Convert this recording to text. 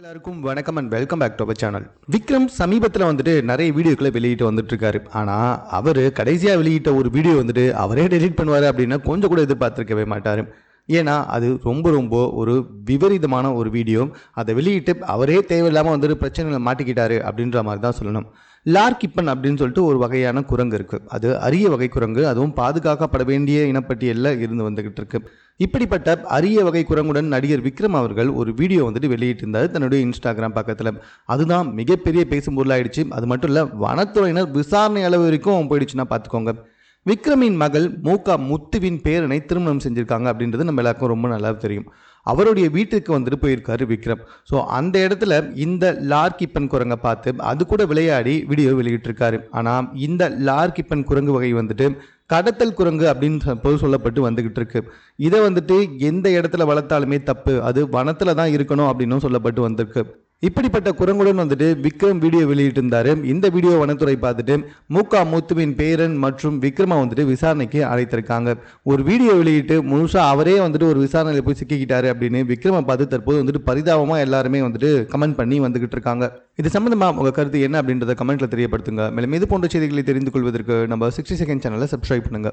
எல்லாருக்கும் வணக்கம் and welcome back to our channel. Vikram சமீபத்தில் வந்துட்டு நிறைய வீடியோக்களை வெளியிட்டு வந்துட்டு இருக்காரு. ஆனால் அவர் கடைசியாக வெளியிட்ட ஒரு வீடியோ வந்துட்டு அவரே டெலிட் பண்ணுவார் அப்படின்னா கொஞ்சம் கூட எதிர்பார்த்துருக்கவே மாட்டார். ஏன்னா அது ரொம்ப ஒரு விபரீதமான ஒரு வீடியோ. அதை வெளியிட்டு அவரே தேவையில்லாமல் வந்துட்டு பிரச்சனைகளை மாட்டிக்கிட்டாரு அப்படின்ற மாதிரி தான் சொல்லணும். லார்கிப்பன் அப்படின்னு சொல்லிட்டு ஒரு வகையான குரங்கு இருக்குது. அது அரிய வகை குரங்கு, அதுவும் பாதுகாக்கப்பட வேண்டிய இனப்பட்டியலில் இருந்து வந்துக்கிட்டு இருக்கு. இப்படிப்பட்ட அரிய வகை குரங்குடன் நடிகர் விக்ரம் அவர்கள் ஒரு வீடியோ வந்துட்டு வெளியிட்டிருந்தார் தன்னுடைய இன்ஸ்டாகிராம் பக்கத்தில். அதுதான் மிகப்பெரிய பேசும் பொருளாயிடுச்சு. அது மட்டும் இல்லை, வனத்துறையினர் விசாரணை அளவு வரைக்கும் போயிடுச்சுன்னா பார்த்துக்கோங்க. விக்ரமின் மகள் மூகா முத்துவின் பேரனை திருமணம் செஞ்சுருக்காங்க அப்படின்றது நம்ம எல்லாருக்கும் ரொம்ப நல்லா தெரியும். அவருடைய வீட்டுக்கு வந்துட்டு போயிருக்காரு விக்ரம். ஸோ அந்த இடத்துல இந்த லார்கிப்பன் குரங்கை பார்த்து அது கூட விளையாடி வீடியோ வெளியிட்டிருக்காரு. ஆனால் இந்த லார்கிப்பன் குரங்கு வகை வந்துட்டு கடத்தல் குரங்கு அப்படின்னு சொல்லப்பட்டு வந்துகிட்டு இருக்கு. இதை வந்துட்டு எந்த இடத்துல வளர்த்தாலுமே தப்பு, அது வனத்தில் தான் இருக்கணும் அப்படின்னு சொல்லப்பட்டு வந்திருக்கு. இப்படிப்பட்ட குரங்குடன் வந்துட்டு விக்ரம் வீடியோ வெளியிட்டிருந்தாரு. இந்த வீடியோ வனத்துறை பார்த்துட்டு மூகா முத்துவின் பேரன் மற்றும் விக்ரமா வந்துட்டு விசாரணைக்கு அழைத்திருக்காங்க. ஒரு வீடியோ வெளியிட்டு முழுசா அவரே வந்துட்டு ஒரு விசாரணையில் போய் சிக்கிக்கிட்டாரு அப்படின்னு விக்ரமை பார்த்து தற்போது வந்துட்டு பரிதாபமா எல்லாருமே வந்துட்டு கமெண்ட் பண்ணி வந்துகிட்டு இருக்காங்க. இது சம்பந்தமா உங்க கருத்து என்ன அப்படின்றத கமெண்ட்ல தெரியப்படுத்துங்க. மேலும் இது போன்ற செய்திகளை தெரிந்து கொள்வதற்கு நம்ம 60 செகண்ட் சேனலை சப்ஸ்கிரைப் பண்ணுங்க.